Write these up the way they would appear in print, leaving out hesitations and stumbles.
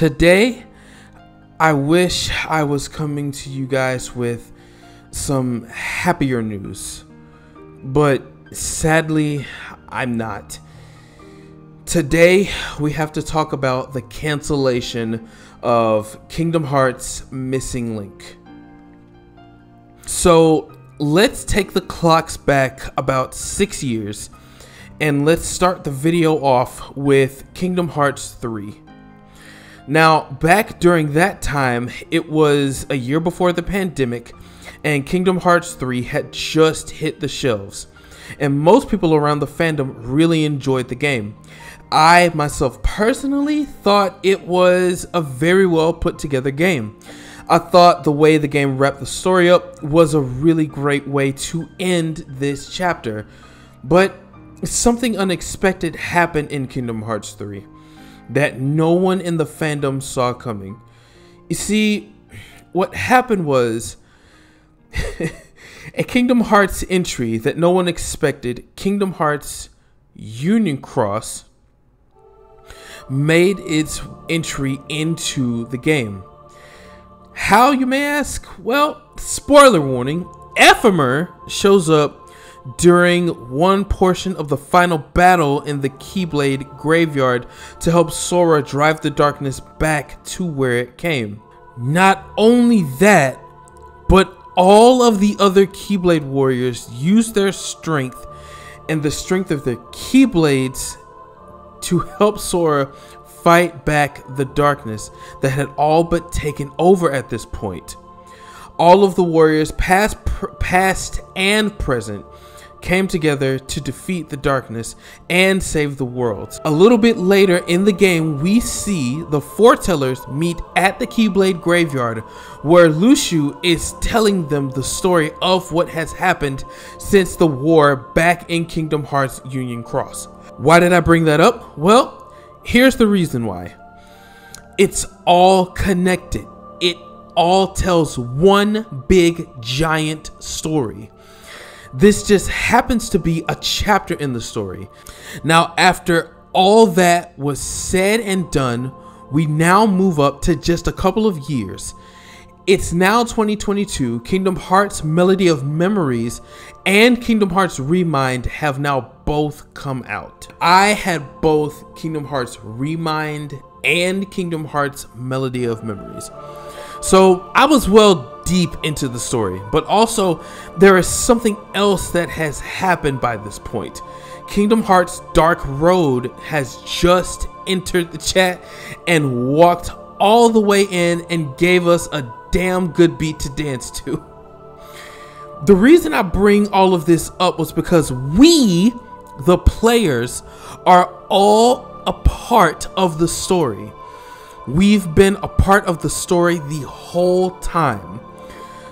Today, I wish I was coming to you guys with some happier news, but sadly, I'm not. Today, we have to talk about the cancellation of Kingdom Hearts Missing Link. So, let's take the clocks back about 6 years, and let's start the video off with Kingdom Hearts 3. Now, back during that time, it was a year before the pandemic, and Kingdom Hearts 3 had just hit the shelves, and most people around the fandom really enjoyed the game. I myself personally thought it was a very well put together game. I thought the way the game wrapped the story up was a really great way to end this chapter, but something unexpected happened in Kingdom Hearts 3 that no one in the fandom saw coming. You see, what happened was a Kingdom Hearts entry that no one expected, Kingdom Hearts Union Cross, made its entry into the game. How, you may ask? Well, spoiler warning, Ephemer shows up during one portion of the final battle in the Keyblade graveyard to help Sora drive the darkness back to where it came. Not only that, but all of the other Keyblade warriors used their strength and the strength of their Keyblades to help Sora fight back the darkness that had all but taken over at this point. All of the warriors, past and present, came together to defeat the darkness and save the world. A little bit later in the game, we see the foretellers meet at the Keyblade graveyard, where Lucio is telling them the story of what has happened since the war back in Kingdom Hearts Union Cross. Why did I bring that up? Well, here's the reason why. It's all connected. It all tells one big giant story. This just happens to be a chapter in the story. Now, after all that was said and done, we now move up to just a couple of years. It's now 2022. Kingdom Hearts Melody of Memories and Kingdom Hearts Remind have now both come out. I had both Kingdom Hearts Remind and Kingdom Hearts Melody of Memories, so I was well deep into the story, but also there is something else that has happened by this point. Kingdom Hearts Dark Road has just entered the chat and walked all the way in and gave us a damn good beat to dance to. The reason I bring all of this up was because we, the players, are all a part of the story. We've been a part of the story the whole time.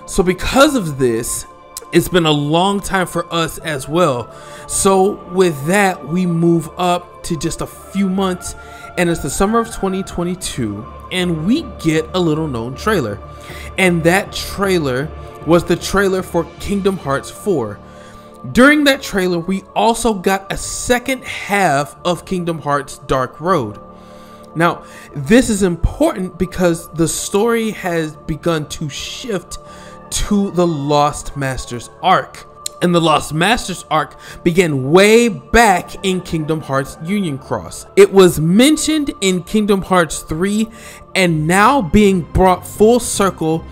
So because of this, it's been a long time for us as well. So with that, we move up to just a few months, and it's the summer of 2022, and we get a little known trailer. And that trailer was the trailer for Kingdom Hearts 4. During that trailer, we also got a second half of Kingdom Hearts Dark Road. Now, this is important because the story has begun to shift to the Lost Masters arc. And the Lost Masters arc began way back in Kingdom Hearts Union Cross. It was mentioned in Kingdom Hearts 3 and now being brought full circle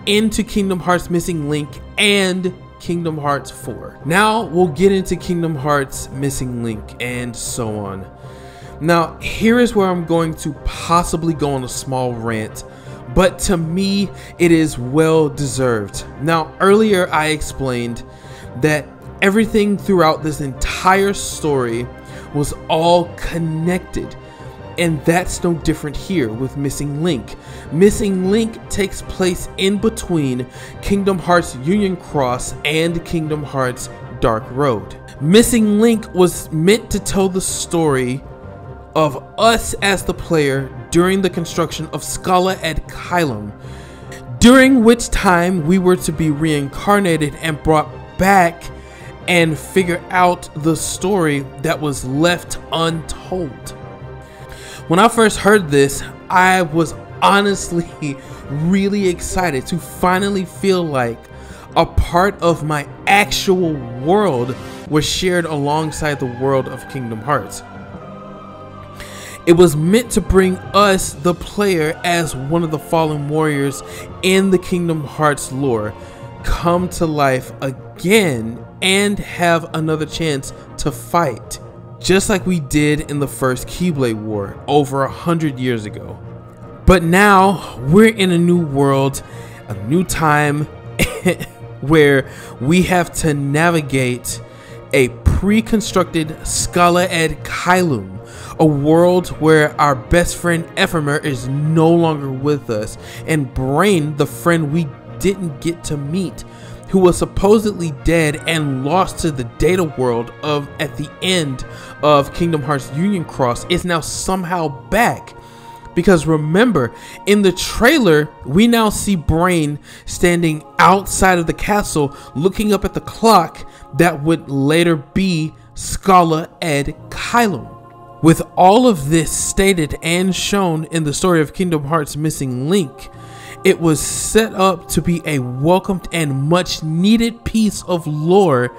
into Kingdom Hearts Missing Link and Kingdom Hearts 4. Now we'll get into Kingdom Hearts Missing Link and so on. Now, here is where I'm going to possibly go on a small rant, but to me, it is well deserved. Now, earlier I explained that everything throughout this entire story was all connected, and that's no different here with Missing Link. Missing Link takes place in between Kingdom Hearts Union Cross and Kingdom Hearts Dark Road. Missing Link was meant to tell the story of us as the player during the construction of Scala ad Caelum, during which time we were to be reincarnated and brought back and figure out the story that was left untold. When I first heard this, I was honestly really excited to finally feel like a part of my actual world was shared alongside the world of Kingdom Hearts. It was meant to bring us, the player, as one of the fallen warriors in the Kingdom Hearts lore, come to life again and have another chance to fight, just like we did in the first Keyblade War over 100 years ago. But now we're in a new world, a new time, where we have to navigate a pre-constructed Scala Ed Kylum, a world where our best friend Ephemer is no longer with us, and Brain, the friend we didn't get to meet, who was supposedly dead and lost to the data world at the end of Kingdom Hearts Union Cross, is now somehow back. Because remember, in the trailer, we now see Brain standing outside of the castle looking up at the clock that would later be Scala Ed Kylum. With all of this stated and shown in the story of Kingdom Hearts Missing Link, it was set up to be a welcomed and much needed piece of lore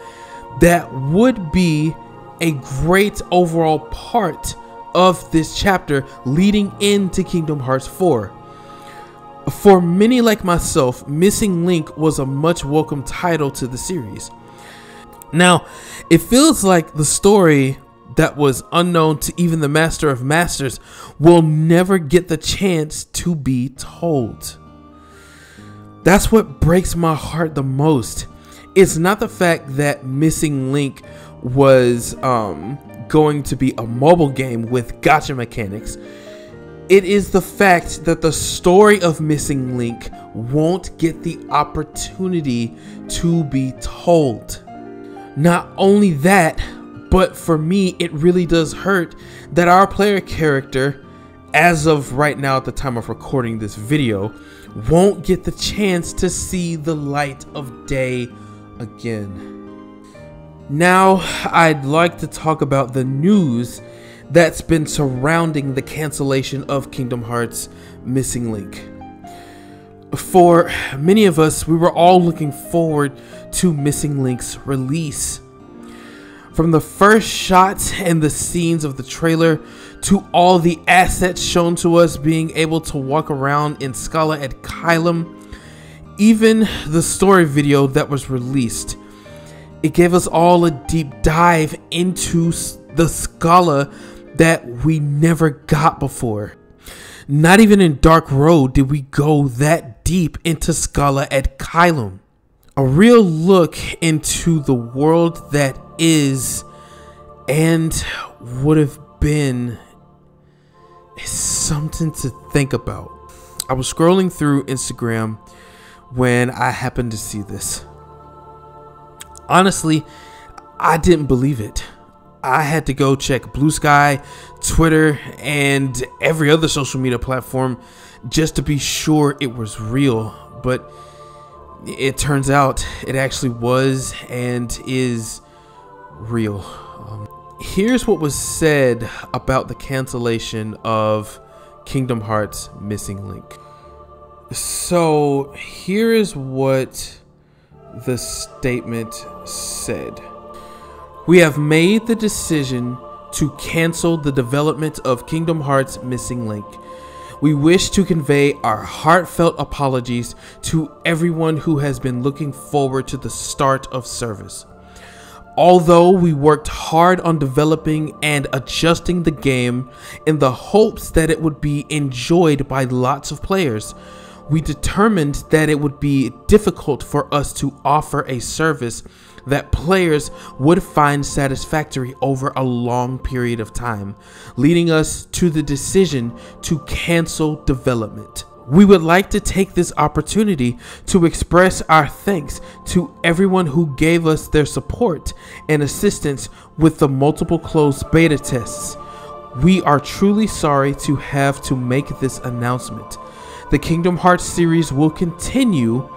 that would be a great overall part of this chapter leading into Kingdom Hearts 4. For many like myself, Missing Link was a much welcome title to the series. Now, it feels like the story that was unknown to even the Master of Masters will never get the chance to be told. That's what breaks my heart the most. It's not the fact that Missing Link was going to be a mobile game with gacha mechanics. It is the fact that the story of Missing Link won't get the opportunity to be told. Not only that, but for me, it really does hurt that our player character, as of right now at the time of recording this video, won't get the chance to see the light of day again. Now, I'd like to talk about the news that's been surrounding the cancellation of Kingdom Hearts Missing Link. For many of us, we were all looking forward to Missing Link's release. From the first shots and the scenes of the trailer to all the assets shown to us being able to walk around in Scala Ed Kylum, even the story video that was released, it gave us all a deep dive into the Scala that we never got before. Not even in Dark Road did we go that deep into Scala Ed Kylum. A real look into the world that is and would have been is something to think about. I was scrolling through Instagram when I happened to see this. Honestly, I didn't believe it. I had to go check Blue Sky, Twitter, and every other social media platform just to be sure it was real. But it turns out it actually was and is real. Here's what was said about the cancellation of Kingdom Hearts Missing Link. So here is what the statement said. We have made the decision to cancel the development of Kingdom Hearts Missing Link. We wish to convey our heartfelt apologies to everyone who has been looking forward to the start of service. Although we worked hard on developing and adjusting the game in the hopes that it would be enjoyed by lots of players, we determined that it would be difficult for us to offer a service that players would find satisfactory over a long period of time, leading us to the decision to cancel development. We would like to take this opportunity to express our thanks to everyone who gave us their support and assistance with the multiple closed beta tests. We are truly sorry to have to make this announcement. The Kingdom Hearts series will continue.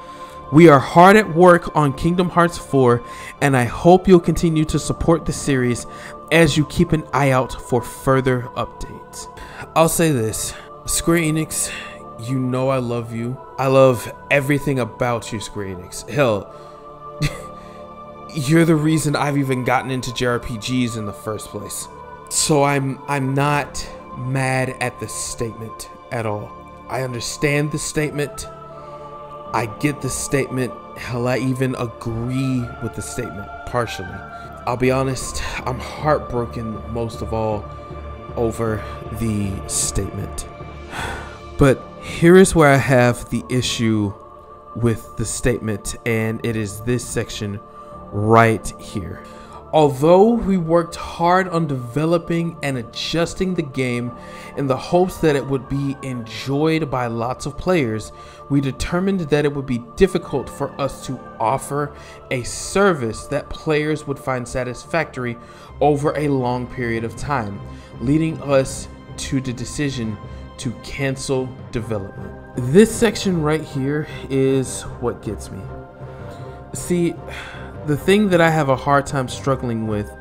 We are hard at work on Kingdom Hearts 4, and I hope you'll continue to support the series as you keep an eye out for further updates. I'll say this. Square Enix, you know I love you. I love everything about you, Square Enix. Hell, you're the reason I've even gotten into JRPGs in the first place. So I'm not mad at the statement at all. I understand the statement. I get the statement. Hell, I even agree with the statement partially. I'll be honest, I'm heartbroken most of all over the statement. But here is where I have the issue with the statement, and it is this section right here. Although we worked hard on developing and adjusting the game in the hopes that it would be enjoyed by lots of players, we determined that it would be difficult for us to offer a service that players would find satisfactory over a long period of time, leading us to the decision to cancel development. This section right here is what gets me. See, the thing that I have a hard time struggling with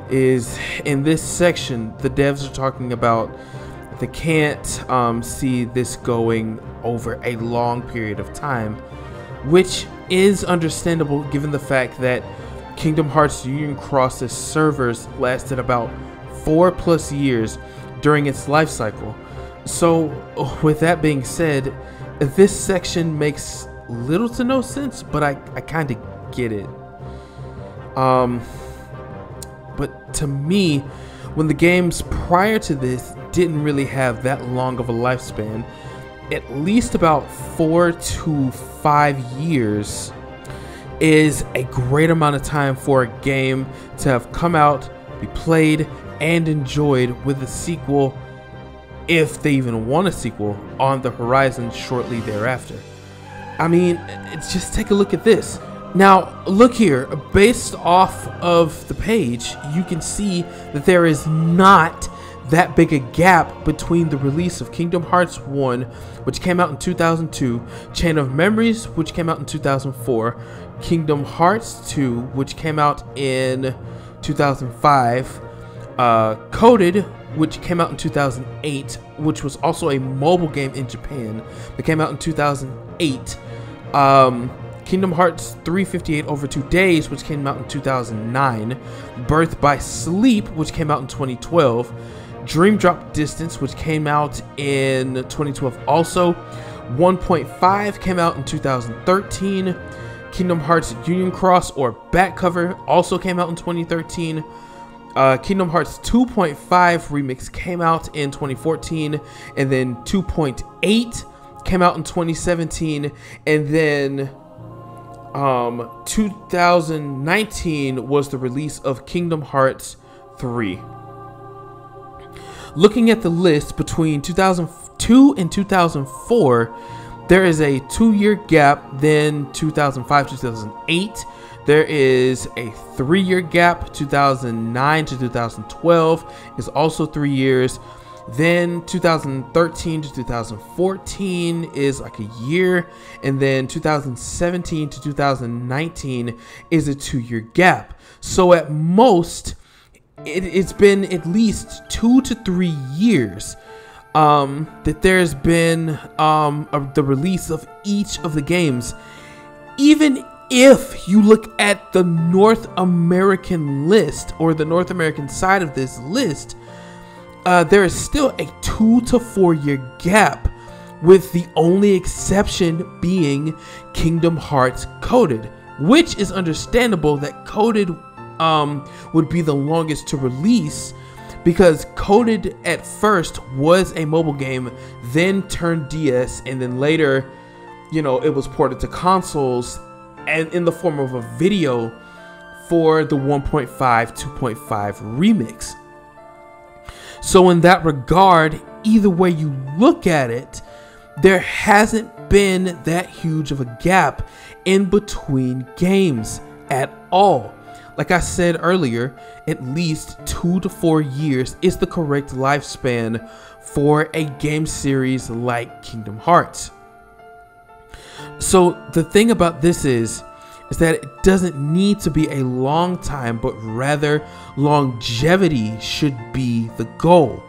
is in this section, the devs are talking about they can't see this going over a long period of time, which is understandable given the fact that Kingdom Hearts Union Cross's servers lasted about 4+ years during its life cycle. So with that being said, this section makes little to no sense, but I kind of get it. But to me, when the games prior to this didn't really have that long of a lifespan, at least about 4 to 5 years is a great amount of time for a game to have come out, be played, and enjoyed with a sequel, if they even want a sequel, on the horizon shortly thereafter. I mean, just take a look at this. Now, look here, based off of the page, you can see that there is not that big a gap between the release of Kingdom Hearts 1, which came out in 2002, Chain of Memories, which came out in 2004, Kingdom Hearts 2, which came out in 2005, Coded, which came out in 2008, which was also a mobile game in Japan, that came out in 2008, Kingdom Hearts 358 Over 2 Days, which came out in 2009, Birth by Sleep, which came out in 2012, Dream Drop Distance, which came out in 2012 also, 1.5 came out in 2013, Kingdom Hearts Union Cross or Back Cover also came out in 2013, Kingdom Hearts 2.5 Remix came out in 2014, and then 2.8 came out in 2017, and then 2019 was the release of Kingdom Hearts 3. Looking at the list between 2002 and 2004, there is a 2-year gap. Then 2005 2008, there is a 3-year gap. 2009 to 2012 is also 3 years. Then 2013 to 2014 is like a year, and then 2017 to 2019 is a 2-year gap. So at most, it's been at least 2 to 3 years that there's been the release of each of the games. Even if you look at the North American list, or the North American side of this list, there is still a 2 to 4 year gap, with the only exception being Kingdom Hearts Coded, which is understandable that Coded would be the longest to release, because Coded at first was a mobile game, then turned DS, and then later, you know, it was ported to consoles and in the form of a video for the 1.5 2.5 remix. So in that regard, either way you look at it, there hasn't been that huge of a gap in between games at all. Like I said earlier, at least 2 to 4 years is the correct lifespan for a game series like Kingdom Hearts. So the thing about this is that it doesn't need to be a long time, but rather longevity should be the goal.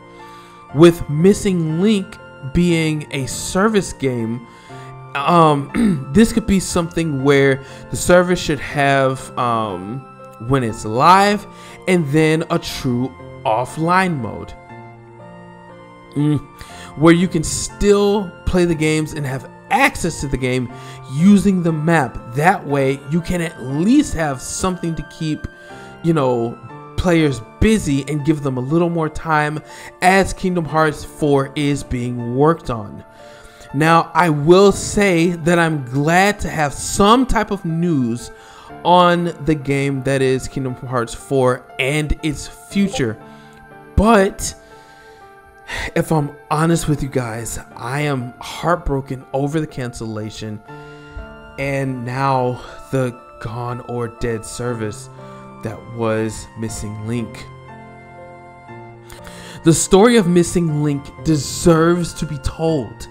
With Missing Link being a service game, this could be something where the service should have when it's live, and then a true offline mode where you can still play the games and have access to the game using the map. That way you can at least have something to keep, you know, players busy and give them a little more time as Kingdom Hearts 4 is being worked on. Now, I will say that I'm glad to have some type of news on the game that is Kingdom Hearts 4 and its future. But if I'm honest with you guys, I am heartbroken over the cancellation and now the gone or dead service that was Missing Link. The story of Missing Link deserves to be told.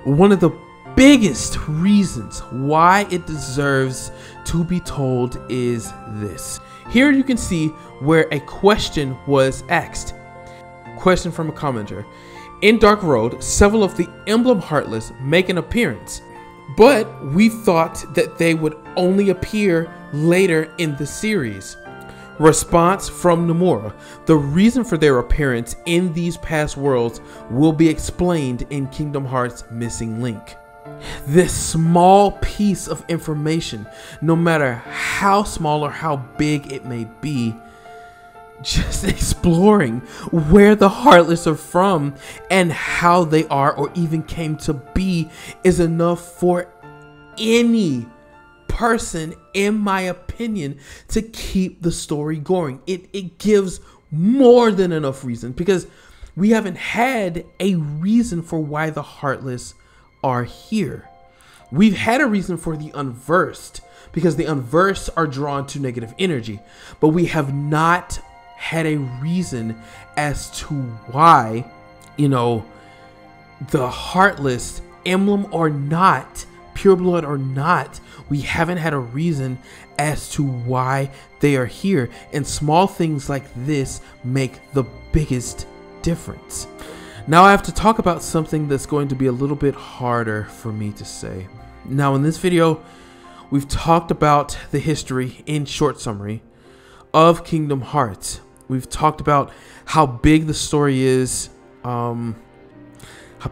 One of the biggest reasons why it deserves to be told is this. Here you can see where a question was asked. Question from a commenter. In Dark Road, several of the Emblem Heartless make an appearance, but we thought that they would only appear later in the series. Response from Nomura. The reason for their appearance in these past worlds will be explained in Kingdom Hearts Missing Link. This small piece of information, no matter how small or how big it may be, just exploring where the Heartless are from and how they are or even came to be, is enough for any person, in my opinion, to keep the story going. It gives more than enough reason, because we haven't had a reason for why the Heartless are here. We've had a reason for the Unversed, because the Unversed are drawn to negative energy, but we have not had a reason as to why, you know, the Heartless, emblem or not, pureblood or not, we haven't had a reason as to why they are here. And small things like this make the biggest difference. Now I have to talk about something that's going to be a little bit harder for me to say. Now in this video, we've talked about the history in short summary of Kingdom Hearts. We've talked about how big the story is, how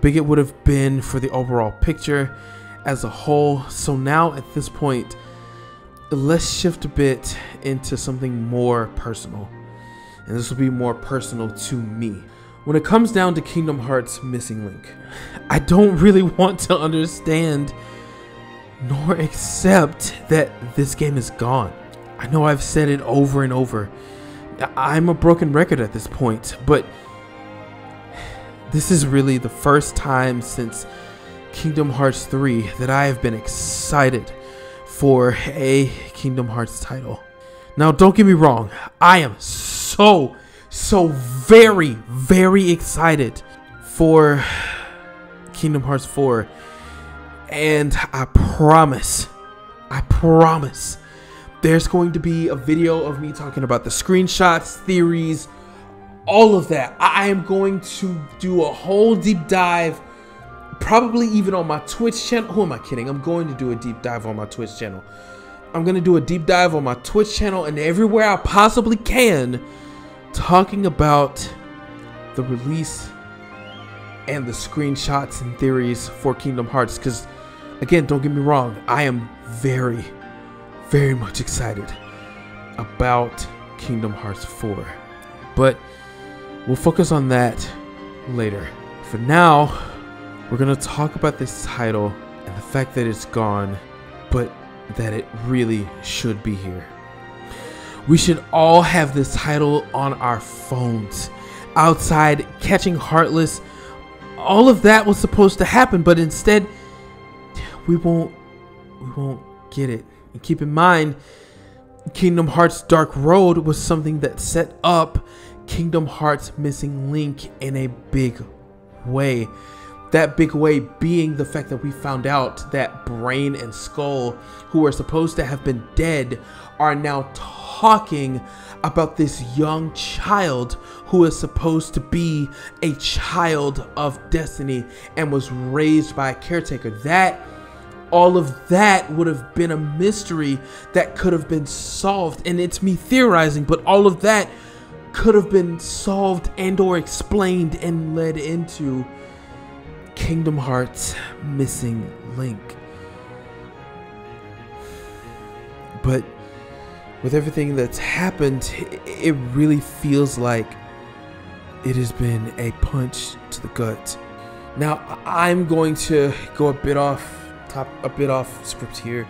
big it would have been for the overall picture as a whole. So now at this point, let's shift a bit into something more personal, and this will be more personal to me. When it comes down to Kingdom Hearts Missing Link, I don't really want to understand nor accept that this game is gone. I know I've said it over and over. I'm a broken record at this point, but this is really the first time since Kingdom Hearts 3 that I have been excited for a Kingdom Hearts title. Now, don't get me wrong, I am so very, very excited for Kingdom Hearts 4, and I promise there's going to be a video of me talking about the screenshots, theories, all of that. I am going to do a whole deep dive, probably even on my Twitch channel. Who am I kidding? I'm going to do a deep dive on my Twitch channel. I'm going to do a deep dive on my Twitch channel and everywhere I possibly can, talking about the release and the screenshots and theories for Kingdom Hearts. Because, again, don't get me wrong, I am very, very much excited about Kingdom Hearts 4. But we'll focus on that later. For now, we're going to talk about this title and the fact that it's gone, but that it really should be here. We should all have this title on our phones, outside, catching Heartless. All of that was supposed to happen, but instead, we won't get it. And keep in mind, Kingdom Hearts Dark Road was something that set up Kingdom Hearts Missing Link in a big way. That big way being the fact that we found out that Brain and Skull, who are supposed to have been dead, are now talking about this young child who is supposed to be a child of destiny and was raised by a caretaker. All of that would have been a mystery that could have been solved. And it's me theorizing, but all of that could have been solved and or explained and led into Kingdom Hearts Missing Link. But with everything that's happened, it really feels like it has been a punch to the gut. Now, I'm going to go a bit off script here,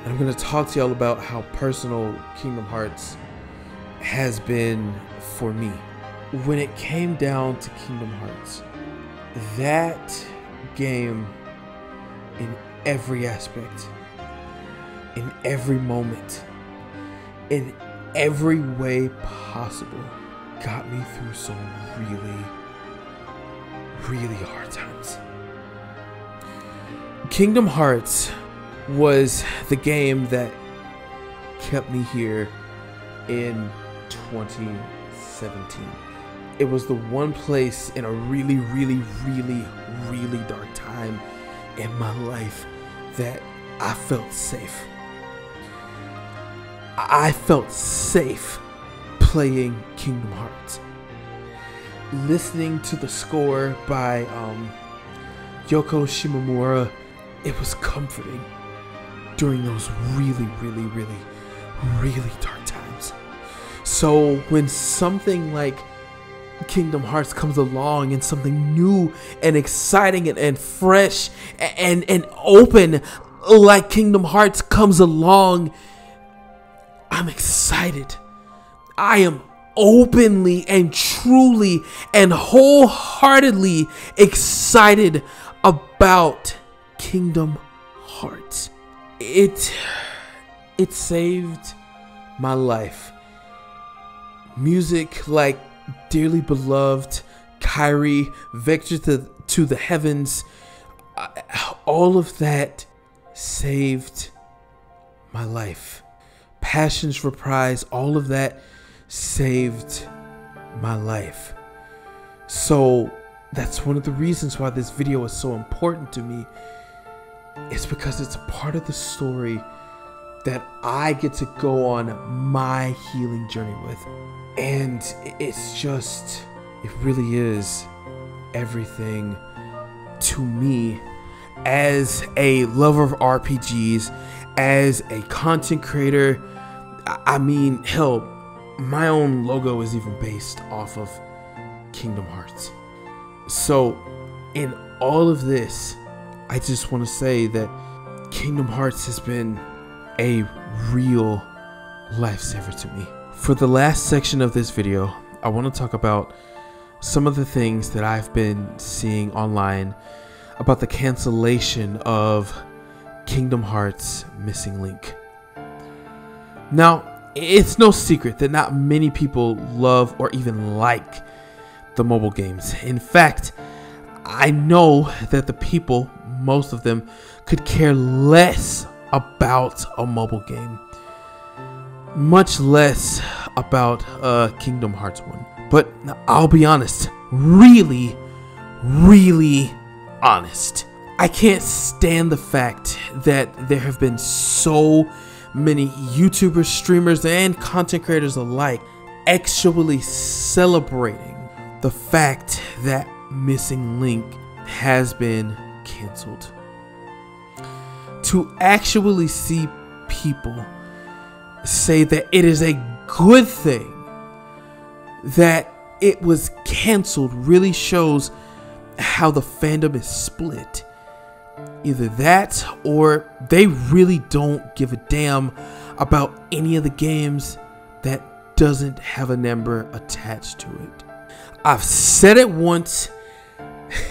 and I'm going to talk to y'all about how personal Kingdom Hearts has been for me. When it came down to Kingdom Hearts, that game, in every aspect, in every moment, in every way possible, got me through some really hard times. Kingdom Hearts was the game that kept me here in 2017. It was the one place in a really dark time in my life that I felt safe. I felt safe playing Kingdom Hearts. Listening to the score by Yoko Shimomura, it was comforting during those really dark times. So when something like Kingdom Hearts comes along and something new and exciting and fresh and open like Kingdom Hearts comes along, I'm excited. I am openly and truly and wholeheartedly excited about Kingdom Hearts. It saved my life. Music like Dearly Beloved, Kyrie, Vector to the Heavens, all of that saved my life. Passion's Reprise, all of that saved my life. So that's one of the reasons why this video is so important to me. It's because it's a part of the story that I get to go on my healing journey with. And it's just, it really is everything to me as a lover of RPGs, as a content creator. I mean, hell, my own logo is even based off of Kingdom Hearts. So in all of this, I just want to say that Kingdom Hearts has been a real lifesaver to me. For the last section of this video, I want to talk about some of the things that I've been seeing online about the cancellation of Kingdom Hearts Missing Link. Now, it's no secret that not many people love or even like the mobile games. In fact, I know that the people, most of them, could care less about a mobile game, much less about Kingdom Hearts 1. But I'll be honest, really honest. I can't stand the fact that there have been so many YouTubers, streamers, and content creators alike actually celebrating the fact that Missing Link has been canceled. To actually see people say that it is a good thing that it was canceled really shows how the fandom is split. Either that or they really don't give a damn about any of the games that doesn't have a number attached to it. I've said it once,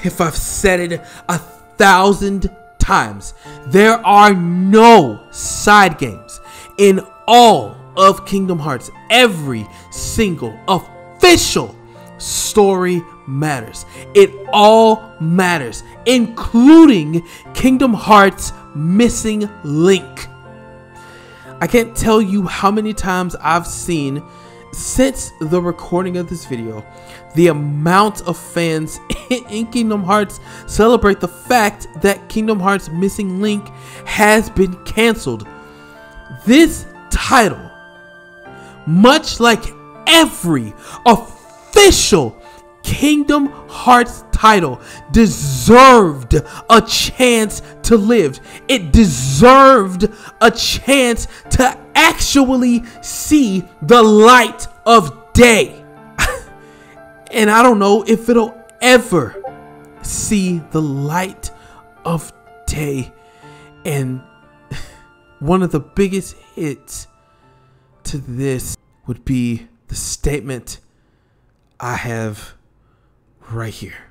if I've said it 1,000 times, there are no side games in all of Kingdom Hearts. Every single official story matters. It all matters, including Kingdom Hearts Missing Link. I can't tell you how many times I've seen, since the recording of this video, the amount of fans in Kingdom Hearts celebrate the fact that Kingdom Hearts Missing Link has been canceled. This title, much like every official Kingdom Hearts title, deserved a chance to live. It deserved a chance to actually see the light of day. And I don't know if it'll ever see the light of day. And one of the biggest hits to this would be the statement I have right here.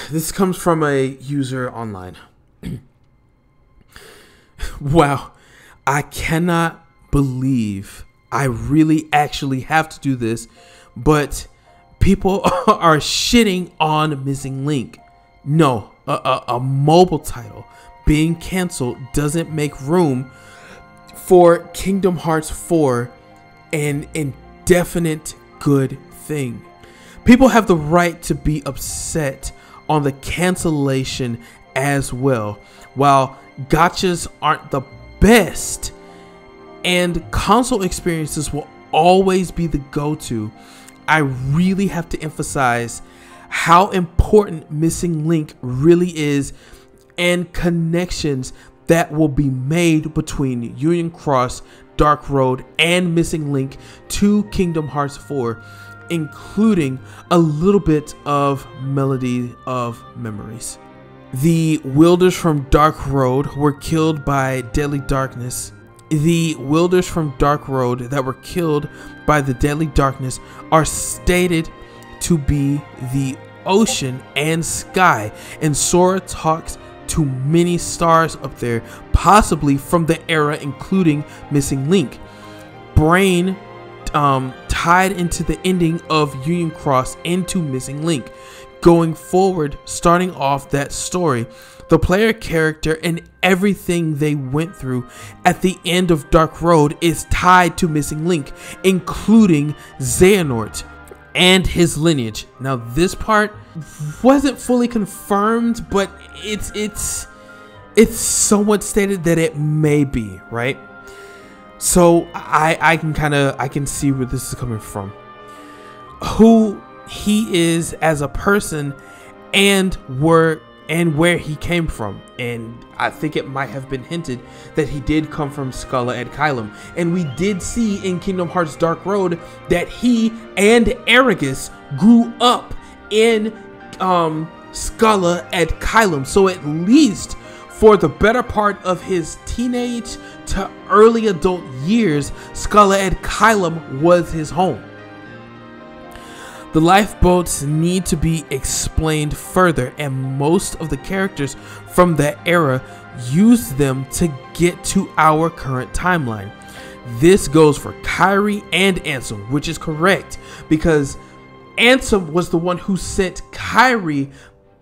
This comes from a user online. Wow, I cannot believe I really actually have to do this, but people are shitting on Missing Link. No, a mobile title being canceled doesn't make room for Kingdom Hearts 4 an indefinite good thing. People have the right to be upset on the cancellation as well. While gachas aren't the best and console experiences will always be the go-to, I really have to emphasize how important Missing Link really is and connections that will be made between Union Cross, Dark Road, and Missing Link to Kingdom Hearts 4, including a little bit of Melody of Memories. The wielders from Dark Road were killed by Deadly Darkness. The wielders from Dark Road that were killed by the Deadly Darkness are stated to be the ocean and sky, and Sora talks to many stars up there, possibly from the era including Missing Link. Brain tied into the ending of Union Cross into Missing Link. Going forward, starting off that story, the player character and everything they went through at the end of Dark Road is tied to Missing Link, including Xehanort and his lineage. Now, this part wasn't fully confirmed, but it's somewhat stated that it may be, right? So I can see where this is coming from. Who he is as a person and where he came from. And I think it might have been hinted that he did come from Skulla and Kylum. And we did see in Kingdom Hearts Dark Road that he and Aragus grew up in Skulla and Kylum. So at least for the better part of his teenage to early adult years, Skulla and Kylum was his home. The lifeboats need to be explained further, and most of the characters from that era use them to get to our current timeline. This goes for Kairi and Ansem, which is correct, because Ansem was the one who sent Kairi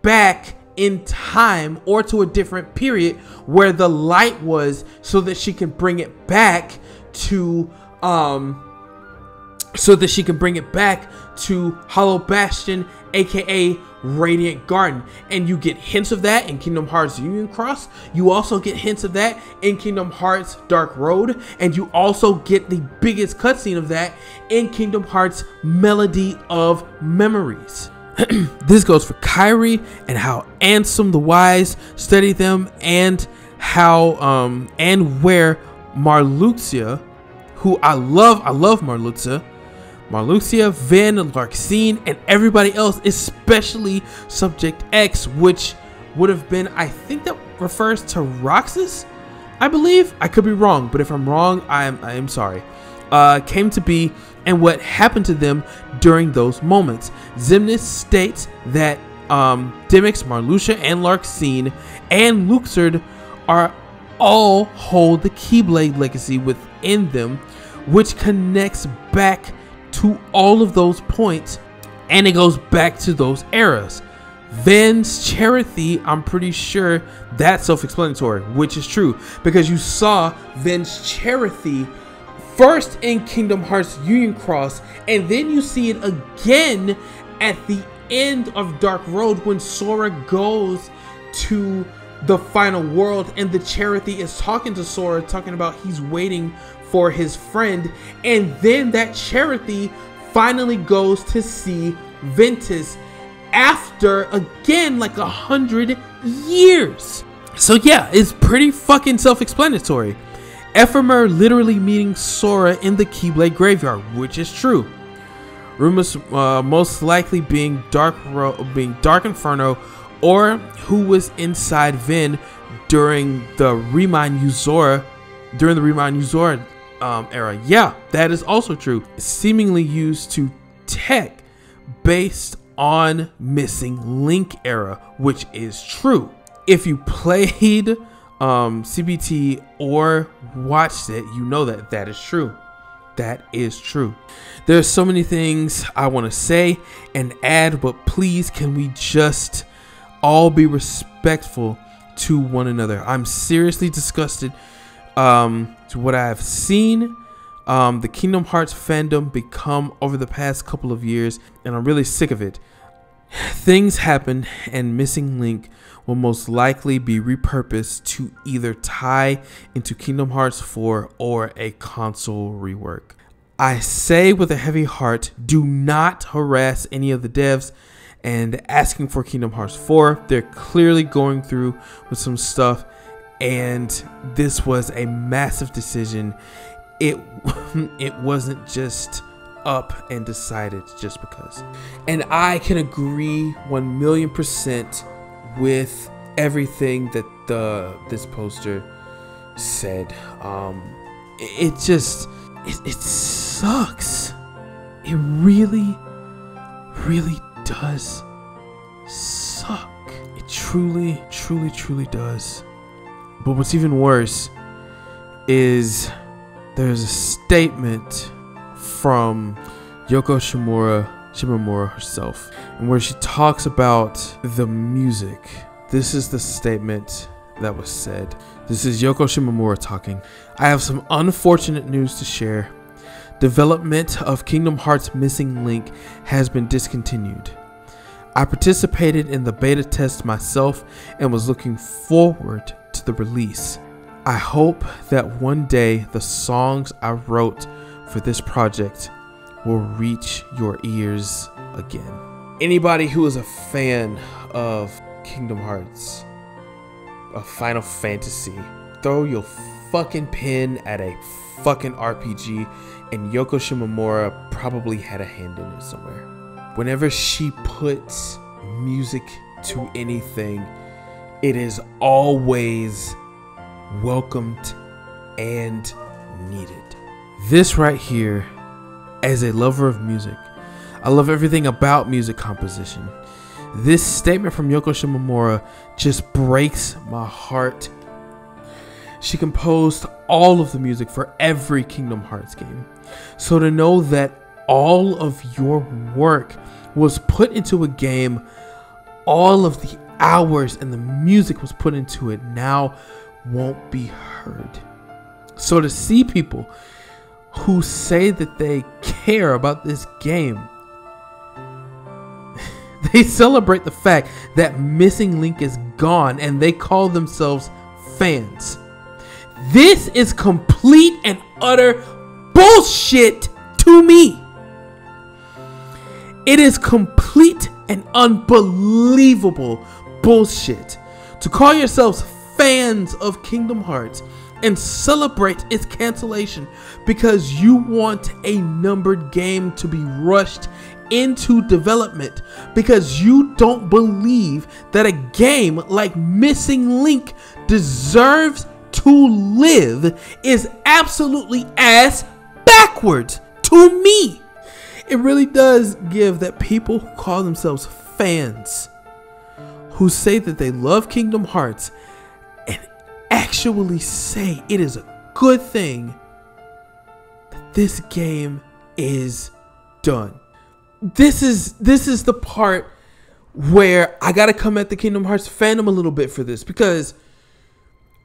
back in time or to a different period where the light was, so that she can bring it back to Hollow Bastion, aka Radiant Garden. And you get hints of that in Kingdom Hearts Union Cross. You also get hints of that in Kingdom Hearts Dark Road, and you also get the biggest cutscene of that in Kingdom Hearts Melody of Memories. This goes for Kairi and how Ansem the Wise studied them, and how and where Marluxia, who I love Marluxia, Vin, Larxene, and everybody else, especially Subject X, which would have been, I think that refers to Roxas, I believe. I could be wrong, but if I'm wrong, I am sorry. Came to be and what happened to them during those moments. Xemnas states that Demyx, Marluxia, and Larxene and Luxord are all hold the Keyblade legacy within them, which connects back to all of those points And it goes back to those eras. Vin's Cherith, I'm pretty sure that's self-explanatory, which is true, because you saw Vin's Cherith first in Kingdom Hearts Union Cross, and then you see it again at the end of Dark Road when Sora goes to the final world, and the Cherith is talking to Sora, talking about he's waiting for his friend, and then that Cherith finally goes to see Ventus after again like 100 years. So yeah, it's pretty fucking self-explanatory. Ephemer literally meeting Sora in the Keyblade graveyard, which is true. Rumors most likely being Dark Inferno, or who was inside Vin during the Remind Uzora era. Yeah, that is also true. Seemingly used to tech based on Missing Link era, which is true. If you played CBT or watched it, you know that that is true. That is true. There's so many things I want to say and add, but please, can we just all be respectful to one another? I'm seriously disgusted to what I have seen the Kingdom Hearts fandom become over the past couple of years, and I'm really sick of it. Things happen, and Missing Link will most likely be repurposed to either tie into Kingdom Hearts 4 or a console rework. I say with a heavy heart, do not harass any of the devs and asking for Kingdom Hearts 4. They're clearly going through with some stuff, and this was a massive decision. It wasn't just up and decided just because. And I can agree 1,000,000% with everything that this poster said. It sucks. It really does suck. It truly does. But what's even worse is there's a statement from Yoko Shimomura herself, and where she talks about the music. This is the statement that was said. This is Yoko Shimomura talking. I have some unfortunate news to share. Development of Kingdom Hearts Missing Link has been discontinued. I participated in the beta test myself and was looking forward to the release. I hope that one day the songs I wrote for this project will reach your ears again. Anybody who is a fan of Kingdom Hearts, of Final Fantasy, throw your fucking pen at a fucking RPG, and Yoko Shimomura probably had a hand in it somewhere. Whenever she puts music to anything, it is always welcomed and needed. This right here, as a lover of music, I love everything about music composition. This statement from Yoko Shimomura just breaks my heart. She composed all of the music for every Kingdom Hearts game. So to know that all of your work was put into a game, all of the hours and the music was put into it, now won't be heard. So to see people who say that they care about this game, they celebrate the fact that Missing Link is gone, and they call themselves fans. This is complete and utter bullshit to me. It is complete and unbelievable bullshit to call yourselves fans of Kingdom Hearts and celebrate its cancellation because you want a numbered game to be rushed into development, because you don't believe that a game like Missing Link deserves to live, is absolutely ass backwards to me. It really does give that people who call themselves fans, who say that they love Kingdom Hearts and actually say it is a good thing that this game is done. this is the part where I gotta come at the Kingdom Hearts fandom a little bit for this, because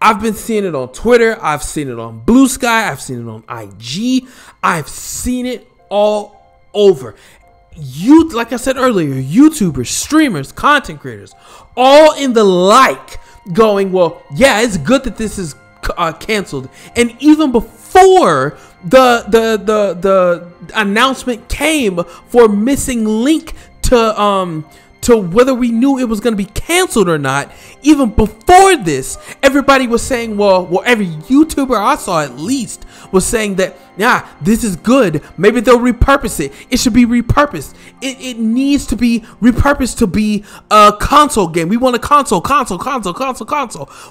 I've been seeing it on Twitter, I've seen it on Blue Sky, I've seen it on IG, I've seen it all over. Like I said earlier, YouTubers, streamers, content creators, all in the like, going, well, yeah, it's good that this is canceled. And even before the announcement came for Missing Link to whether we knew it was going to be canceled or not, even before this, everybody was saying, well, every YouTuber I saw at least was saying that, yeah, this is good. Maybe they'll repurpose it. It should be repurposed. It needs to be repurposed to be a console game. We want a console.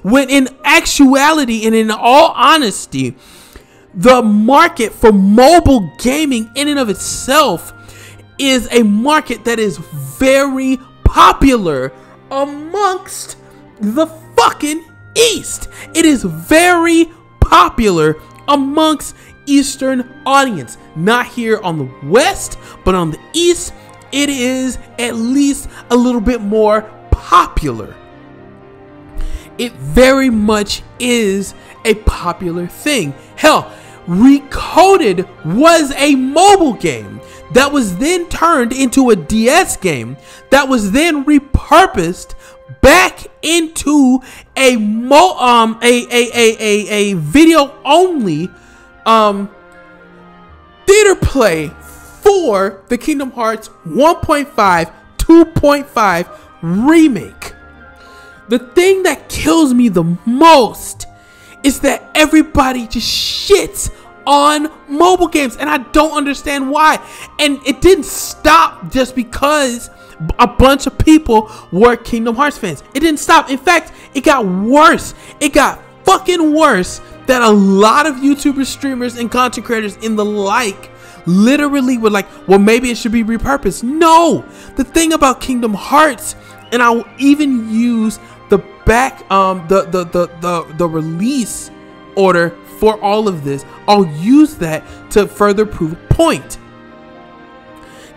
When in actuality and in all honesty, the market for mobile gaming in and of itself is a market that is very popular amongst the fucking East. It is very popular amongst Eastern audience. Not here on the West, but on the East, it is at least a little bit more popular. It very much is a popular thing. Hell, Recoded was a mobile game that was then turned into a DS game that was then repurposed back into a video only theater play for the Kingdom Hearts 1.5 2.5 remake. The thing that kills me the most is that everybody just shits on mobile games, and I don't understand why. And it didn't stop just because a bunch of people were Kingdom Hearts fans. It didn't stop. In fact, it got worse. It got fucking worse, that a lot of YouTubers, streamers, and content creators in the like literally were like, well, maybe it should be repurposed. No, the thing about Kingdom Hearts, and I'll even use the the release order for all of this, I'll use that to further prove a point.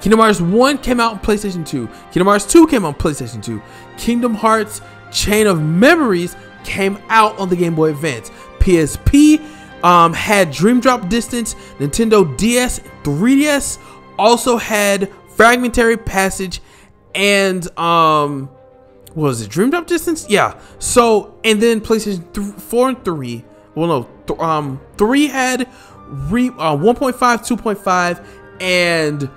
Kingdom Hearts 1 came out on PlayStation 2. Kingdom Hearts 2 came out on PlayStation 2. Kingdom Hearts Chain of Memories came out on the Game Boy Advance. PSP had Dream Drop Distance. Nintendo DS, 3DS also had Fragmentary Passage and what was it, Dream Drop Distance? Yeah. So, and then PlayStation 4 and 3. Well, no, 3 had 1.5, 2.5, and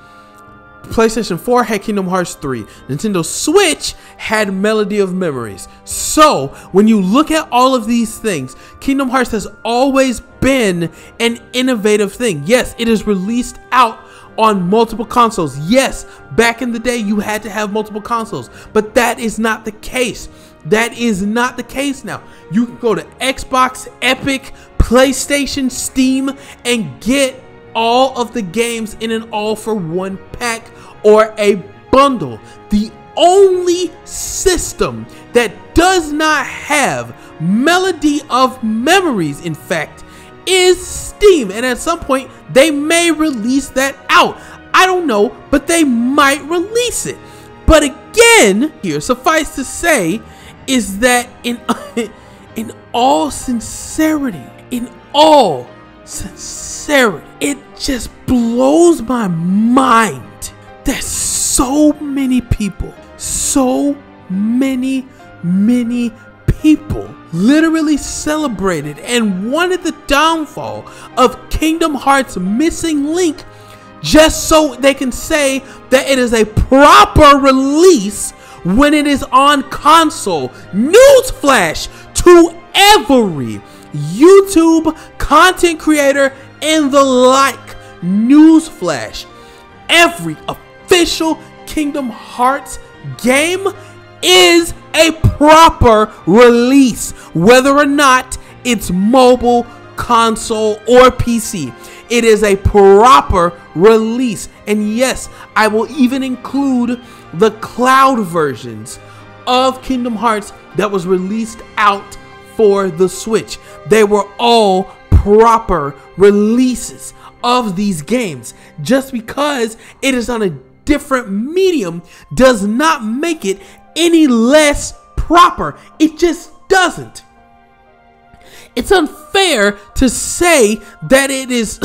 PlayStation 4 had Kingdom Hearts 3. Nintendo Switch had Melody of Memories. So, when you look at all of these things, Kingdom Hearts has always been an innovative thing. Yes, it is released out on multiple consoles. Yes, back in the day, you had to have multiple consoles, but that is not the case. That is not the case now. You can go to Xbox, Epic, PlayStation, Steam, and get all of the games in an all-for-one pack or a bundle. The only system that does not have Melody of Memories, in fact, is Steam. And at some point, they may release that out. I don't know, but they might release it. But again, here, suffice to say, is that in all sincerity, it just blows my mind that so many people literally celebrated and wanted the downfall of Kingdom Hearts Missing Link just so they can say that it is a proper release when it is on console. Newsflash to every YouTube content creator and the like. Newsflash. Every official Kingdom Hearts game is a proper release, whether or not it's mobile, console, or PC. It is a proper release. And yes, I will even include the cloud versions of Kingdom Hearts that was released out for the Switch. They were all proper releases of these games. Just because it is on a different medium does not make it any less proper. It just doesn't. It's unfair to say that it is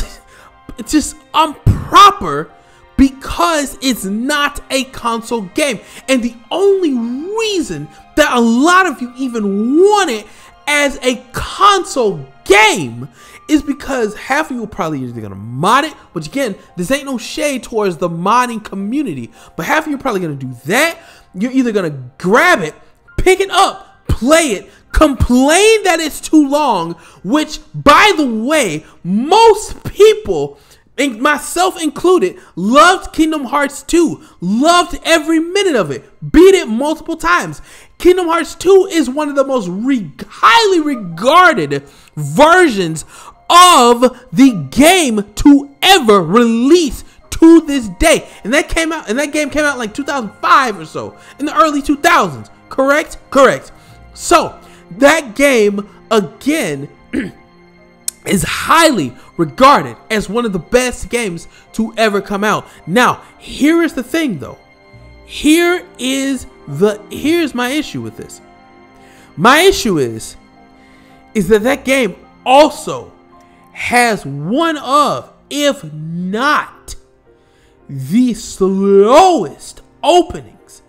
it's just improper because it's not a console game. And the only reason that a lot of you even want it as a console game is because half of you are probably either going to mod it, which again, this ain't no shade towards the modding community, but half of you are probably going to do that. You're either going to grab it, pick it up, play it, complain that it's too long, which, by the way, most people, and myself included, loved Kingdom Hearts 2, loved every minute of it, beat it multiple times. Kingdom Hearts 2 is one of the most highly regarded versions of the game to ever release to this day. And that game came out like 2005 or so, in the early 2000s. Correct? Correct. So, that game, again, is highly regarded as one of the best games to ever come out. Now, here is the thing though. Here's my issue with this. My issue is that game also has one of, if not the slowest openings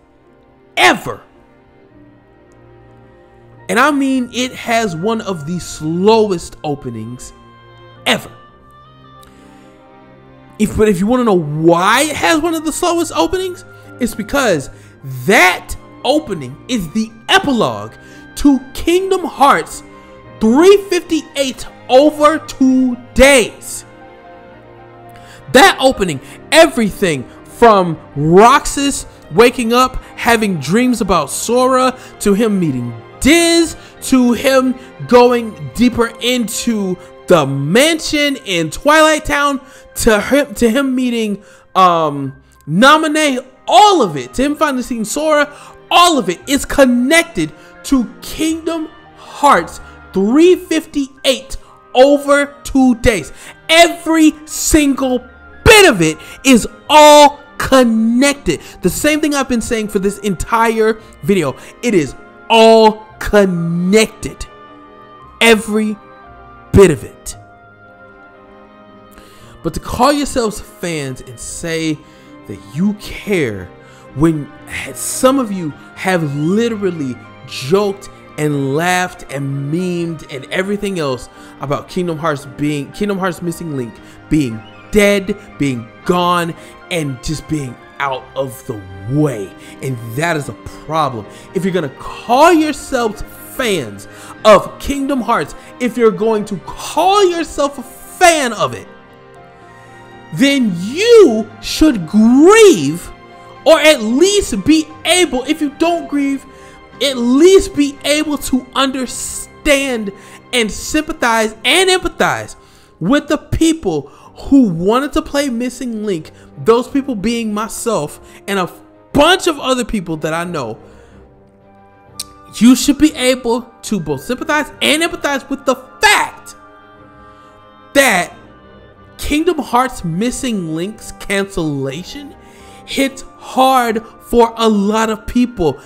ever. And I mean, it has one of the slowest openings ever. But if you want to know why it has one of the slowest openings, it's because that opening is the epilogue to Kingdom Hearts 358 over 2 days. That opening, everything from Roxas waking up, having dreams about Sora, to him meeting Diz, to him going deeper into the mansion in Twilight Town, to him meeting Naminé, all of it, to him finally seeing Sora, all of it is connected to Kingdom Hearts 358 over 2 days. Every single bit of it is all connected. The same thing I've been saying for this entire video. It is all connected. Every bit of it. But to call yourselves fans and say that you care when some of you have literally joked and laughed and memed and everything else about Kingdom Hearts Missing Link being dead, being gone, and just being out of the way. And that is a problem. If you're gonna call yourselves fans of Kingdom Hearts, if you're going to call yourself a fan of it, then you should grieve, or at least be able, if you don't grieve, at least be able to understand and sympathize and empathize with the people who wanted to play Missing Link, those people being myself and a bunch of other people that I know. You should be able to both sympathize and empathize with the fact that Kingdom Hearts Missing Link's cancellation hits hard for a lot of people.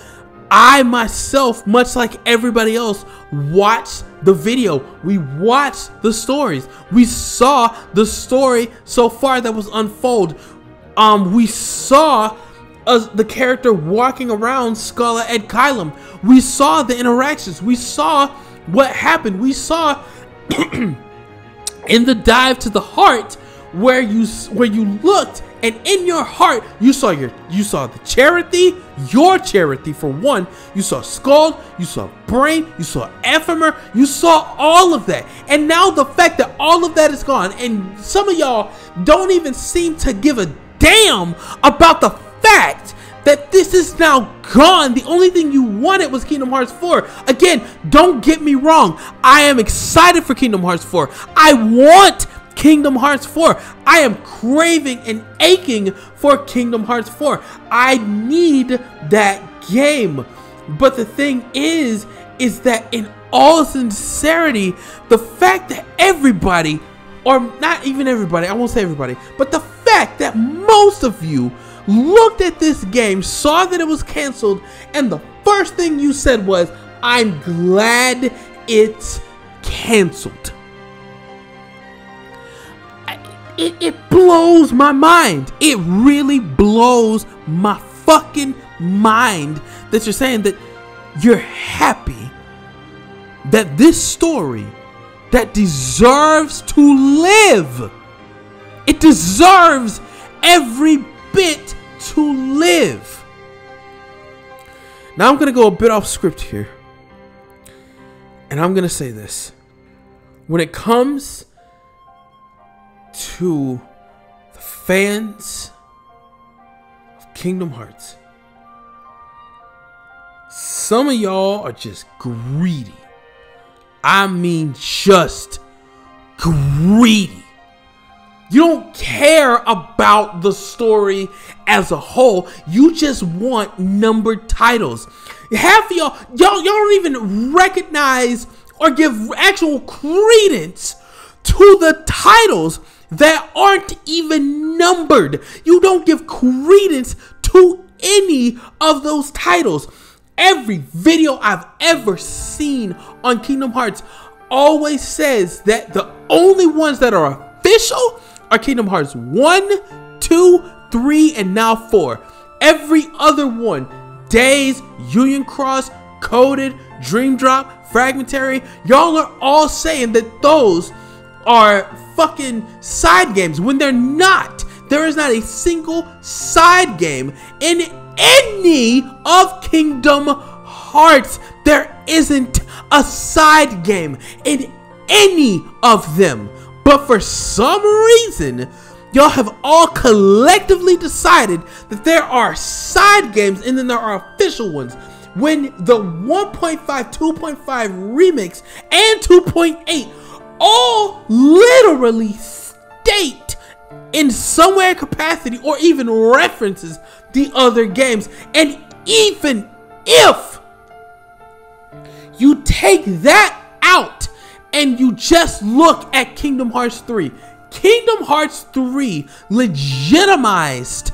I myself, much like everybody else, watched the video. We watched the stories. We saw the story so far that was unfold. We saw the character walking around Skulla and Kylam. We saw the interactions. We saw what happened. We saw in the dive to the heart where you looked, and in your heart you saw the charity, your charity for one. You saw Skull, you saw Brain, you saw Ephemer, you saw all of that. And now the fact that all of that is gone, and some of y'all don't even seem to give a damn about the fact that this is now gone. The only thing you wanted was Kingdom Hearts 4. Again, don't get me wrong. I am excited for Kingdom Hearts 4. I want Kingdom Hearts 4. I am craving and aching for Kingdom Hearts 4. I need that game. But the thing is that in all sincerity, the fact that everybody, or not even everybody, I won't say everybody, but the fact that most of you looked at this game, saw that it was canceled, and the first thing you said was, I'm glad it's canceled. It blows my mind. It really blows my fucking mind that you're saying that you're happy that this story that deserves to live, it deserves every bit to live. Now I'm going to go a bit off script here. And I'm going to say this. When it comes to the fans of Kingdom Hearts, some of y'all are just greedy. I mean, just greedy. You don't care about the story as a whole. You just want numbered titles. Half of y'all don't even recognize or give actual credence to the titles that aren't even numbered. You don't give credence to any of those titles. Every video I've ever seen on Kingdom Hearts always says that the only ones that are official are Kingdom Hearts 1, 2, 3, and now 4. Every other one, Days, Union Cross, Coded, Dream Drop, Fragmentary, y'all are all saying that those are fucking side games when they're not. There is not a single side game in any of Kingdom Hearts. There isn't a side game in any of them. But for some reason, y'all have all collectively decided that there are side games and then there are official ones. When the 1.5, 2.5 remix and 2.8 all literally state in some way or capacity or even references the other games. And even if you take that out and you just look at Kingdom Hearts 3, Kingdom Hearts 3 legitimized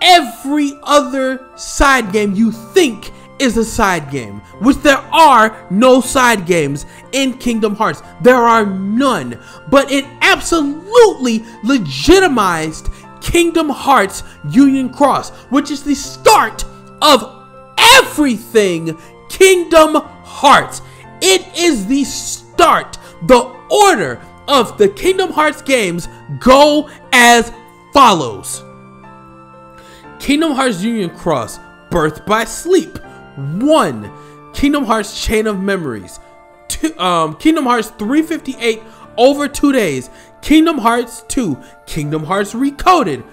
every other side game you think is a side game, which there are no side games in Kingdom Hearts. There are none, but it absolutely legitimized Kingdom Hearts Union Cross, which is the start of everything Kingdom Hearts. It is the start. The order of the Kingdom Hearts games go as follows. Kingdom Hearts Union Cross, Birth by Sleep. 1. Kingdom Hearts Chain of Memories. 2, Kingdom Hearts 358 Over 2 Days. Kingdom Hearts 2. Kingdom Hearts Recoded.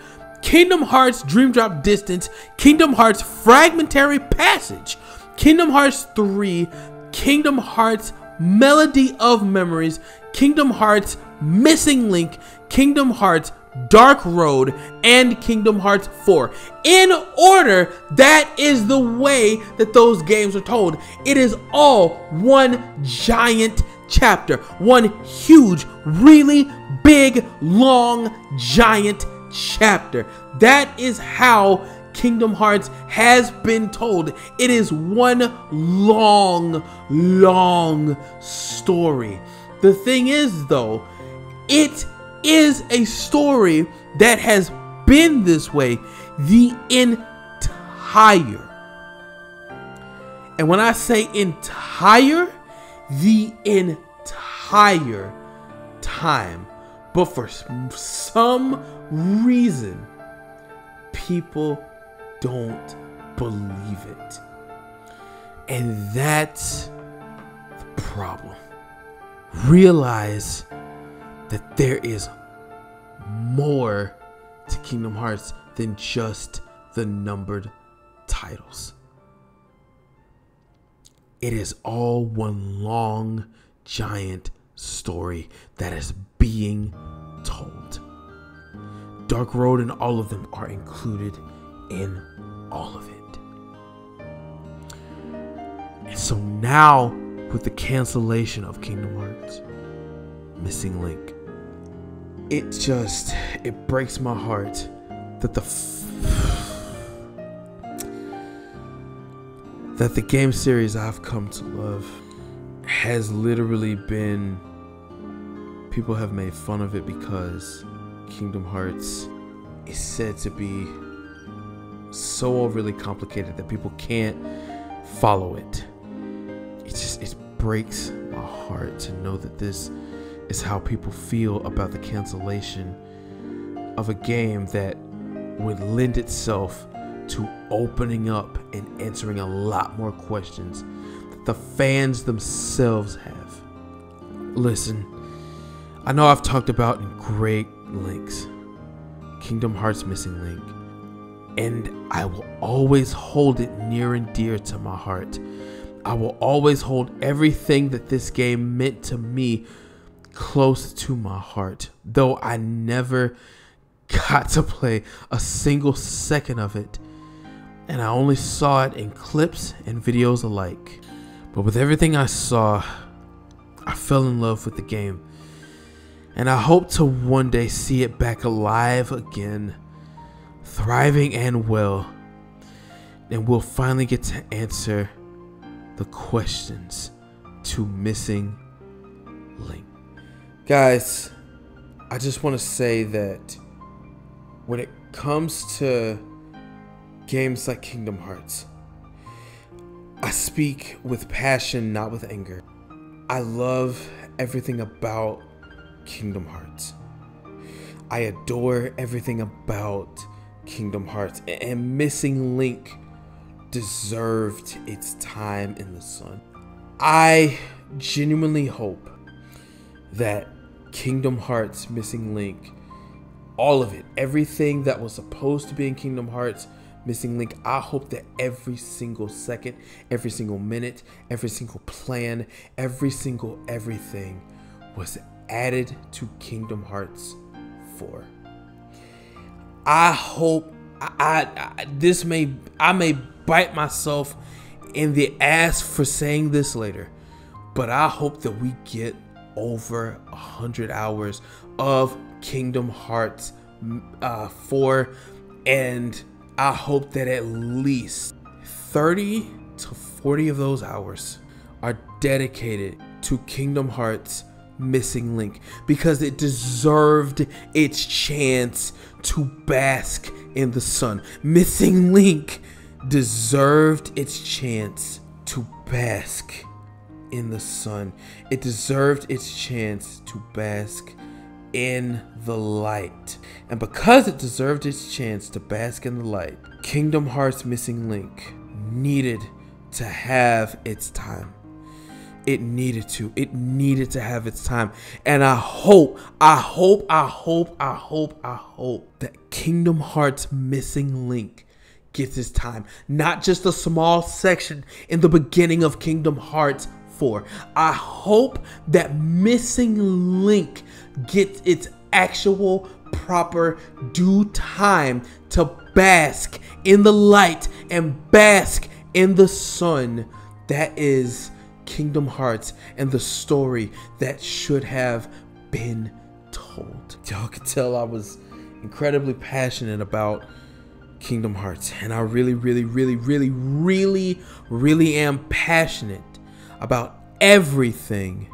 Kingdom Hearts Dream Drop Distance. Kingdom Hearts Fragmentary Passage. Kingdom Hearts 3. Kingdom Hearts Melody of Memories. Kingdom Hearts Missing Link. Kingdom Hearts Dark Road, and Kingdom Hearts 4. In order, that is the way that those games are told. It is all one giant chapter. One huge, really big, long, giant chapter. That is how Kingdom Hearts has been told. It is one long, long story. The thing is, though, it is a story that has been this way the entire, and when I say entire, the entire time. But for some reason, people don't believe it. And that's the problem. Realize that there is more to Kingdom Hearts than just the numbered titles. It is all one long, giant story that is being told. Dark Road and all of them are included in all of it. And so now, with the cancellation of Kingdom Hearts Missing Link, it breaks my heart that the that the game series I've come to love has literally been, people have made fun of it because Kingdom Hearts is said to be so overly complicated that people can't follow it. It breaks my heart to know that this is how people feel about the cancellation of a game that would lend itself to opening up and answering a lot more questions that the fans themselves have. Listen, I know I've talked about in great lengths Kingdom Hearts Missing Link, and I will always hold it near and dear to my heart. I will always hold everything that this game meant to me close to my heart, though I never got to play a single second of it, and I only saw it in clips and videos alike. But with everything I saw, I fell in love with the game, and I hope to one day see it back alive again, thriving and well, and we'll finally get to answer the questions to Missing Link. Guys, I just want to say that when it comes to games like Kingdom Hearts, I speak with passion, not with anger. I love everything about Kingdom Hearts. I adore everything about Kingdom Hearts, and Missing Link deserved its time in the sun. I genuinely hope that Kingdom Hearts Missing Link, all of it, everything that was supposed to be in Kingdom Hearts Missing Link, I hope that every single second, every single minute, every single plan, every single everything was added to Kingdom Hearts 4. I hope I may bite myself in the ass for saying this later, but I hope that we get over 100 hours of Kingdom Hearts 4, and I hope that at least 30 to 40 of those hours are dedicated to Kingdom Hearts Missing Link, because it deserved its chance to bask in the sun. Missing Link deserved its chance to bask in the sun. It deserved its chance to bask in the light. And because it deserved its chance to bask in the light, Kingdom Hearts Missing Link needed to have its time. It needed to have its time. And I hope that Kingdom Hearts Missing Link gets its time. Not just a small section in the beginning of Kingdom Hearts 4. I hope that Missing Link gets its actual proper due time to bask in the light and bask in the sun that is Kingdom Hearts and the story that should have been told. Y'all can tell I was incredibly passionate about Kingdom Hearts, and I really am passionate about everything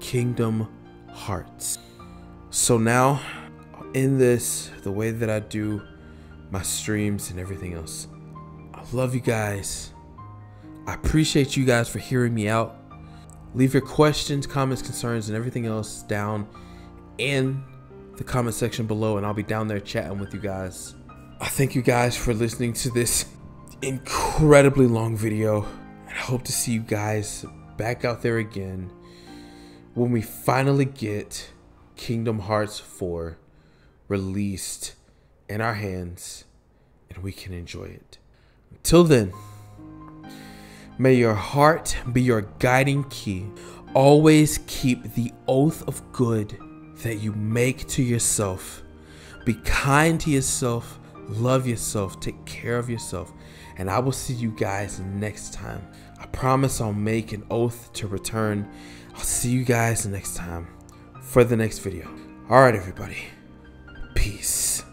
Kingdom Hearts. So now, in this, the way that I do my streams and everything else, I love you guys. I appreciate you guys for hearing me out. Leave your questions, comments, concerns, and everything else down in the comment section below, and I'll be down there chatting with you guys. I thank you guys for listening to this incredibly long video, and I hope to see you guys back out there again when we finally get Kingdom Hearts 4 released in our hands and we can enjoy it. Until then, may your heart be your guiding key. Always keep the oath of good that you make to yourself. Be kind to yourself, love yourself, take care of yourself, and I will see you guys next time. I promise I'll make an oath to return. I'll see you guys next time for the next video. Alright everybody, peace.